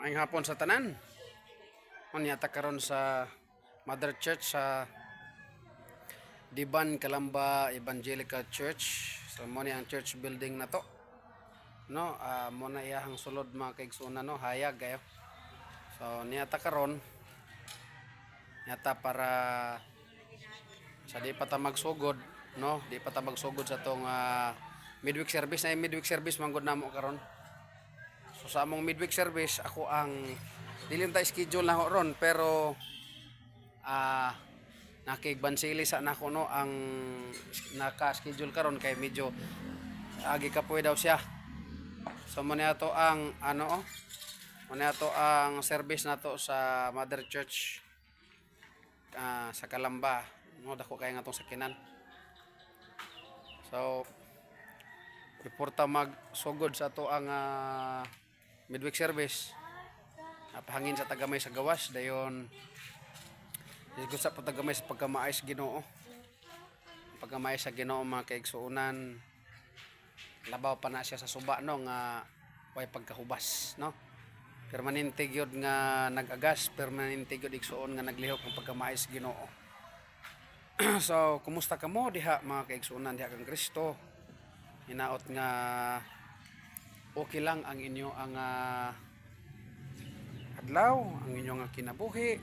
Maayong hapon sa tanan. Manyata karon sa Mother Church sa Diban Calamba Evangelical Church. So mo ni ang church building na to. No, mo na iyahang sulod mga kaigsunan no, hayag kayo. So niyata karon niyata para sa di pa ta magsugod, no? Di pa ta magsugod sa tong midweek service na midweek service manggod namo karon. So sa among midweek service ako ang dilim ta schedule na ho ron pero nakigbansili sa nako no ang naka-schedule karon kay medyo agi kapoy daw siya. So mo ato ang mo ato ang service nato sa Mother Church sa Calamba. No dako kay nga tong sakinan. So reporta magsugod sa ato ang midweek service. Napahangin sa tagamay sa gawas dayon gusto sa patagamay sa pagkamaayos Ginoo. Pagkamaayos sa Ginoo mga kaigsuunan. Labaw pa na siya sa suba no nga way pagkahubas no. Permanente gyud nga nagagas, permanente gyud igsuon nga naglihok ang pagkamaayos Ginoo. So kumusta kamo diha mga kaigsuunan diha kang Kristo? Hinaot nga okay lang ang inyo ang adlaw, ang inyo nga kinabuhi,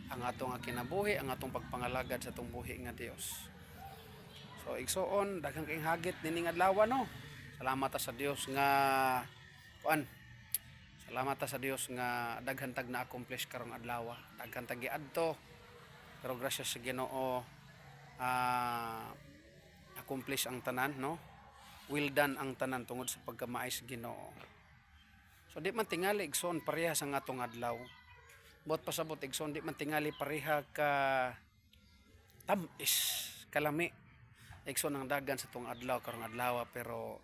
ang atong kinabuhi, ang atong pagpangalagad sa atong buhi nga Dios. So igsuon daghang kayong hagit nining adlaw no. Salamat ta sa Dios nga salamat ta sa Dios nga daghan tag na accomplish karong adlaw. Daghan tag giadto. Pero grasya sa Ginoo accomplish ang tanan no. Well done ang tanan tungod sa pagkamaayos Ginoo. So di man tingali igsoon pareha sa atong adlaw. Bot pasabot igsoon di man tingali pareha ka tamis kalami. Igsoon ang dagan sa tong adlaw karong adlaw pero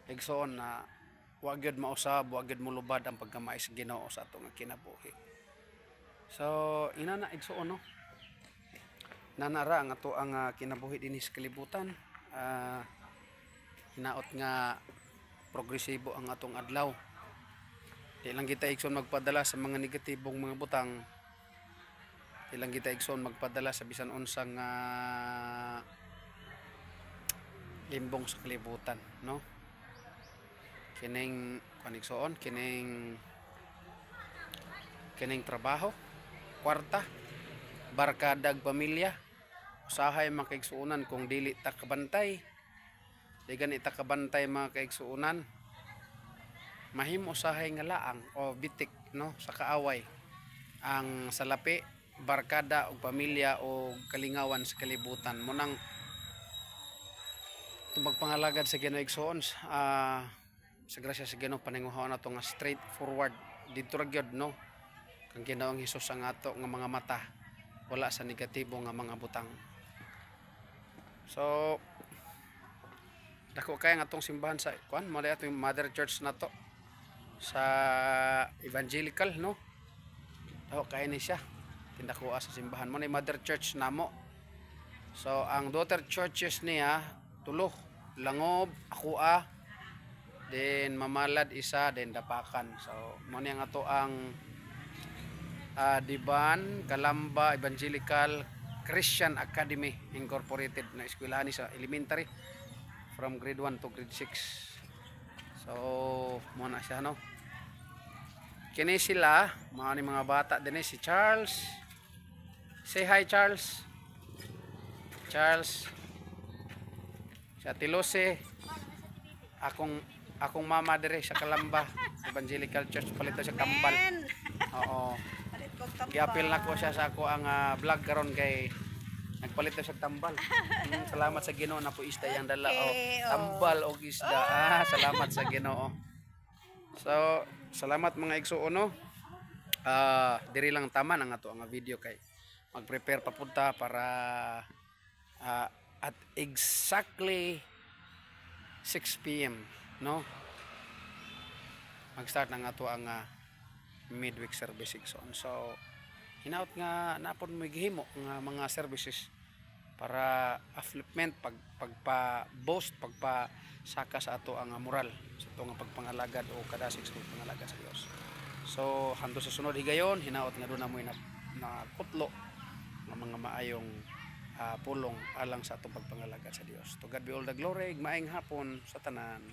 igsoon na wa gyud mausab, wa gyud molubad ang pagkamaayos Ginoo sa atong kinabuhi. So ina na igsoon no. Nanara ang ato ang kinabuhi dinhi sa kalibutan. Hinaot nga progresibo ang atong adlaw. Di lang kita igsoon magpadala sa mga negatibong mga butang. Di lang kita igsoon magpadala sa bisan unsang limbong sa kalibutan, no? Kining kanigsoon, kining trabaho, kwarta, barkadag pamilya, usahay mga kaigsuunan kung dili ta kabantay. Di gani ta kabantay mga kaigsuunan. Mahimo usahay nga laang o bitik no sa kaaway ang salapi, barkada o pamilya o kalingawan sa kalibutan mo nang magpangalagad sa Ginoo igsoon sa grasya sa Ginoo paninguhaon nato nga straight forward didto ra gyud no kang Ginoong Hesus ang ato nga mga mata wala sa negatibo nga mga butang. So dako kay ang atong simbahan sa mo ato yung Mother Church nato sa evangelical no. Dako kay ni siya tindakuha sa simbahan mo ni Mother Church namo. So ang daughter churches niya tulo, Langob, Akua, then Mamalad isa, then Dapakan. So mo ni ang ato ang Diban Calamba Evangelical Christian Academy Incorporated na eskwelahan sa elementary from grade 1 to grade 6. So mo na siya no. Kini sila mga bata din si Charles. Say hi Charles. Charles. Si Ate Lucy. Akong mama dire sa Calamba Evangelical Church palito sa kambal. Oo. Giapil na ko siya sa ako ang vlog karon kay nagpalit na siya tambal. Salamat sa Ginoo na po isda yang dala tambal og isda. Salamat sa Ginoo. So salamat mga igsuon no. Diri lang taman ang ato ang video kay mag-prepare papunta para at exactly 6 PM no. Mag-start ng ato ang midweek service igsoon. So hinaut nga napon mo gihimo nga mga services para upliftment pagpa-boost pagpa-saka sa ato ang moral sa ato nga pagpangalagad o kadasig sa pagpangalagad sa Dios. So hangtod sa sunod higayon hinaot nga doon na mo na putlo ng mga maayong pulong alang sa atong pagpangalagad sa Dios. To God be all the glory, maayong hapon sa tanan.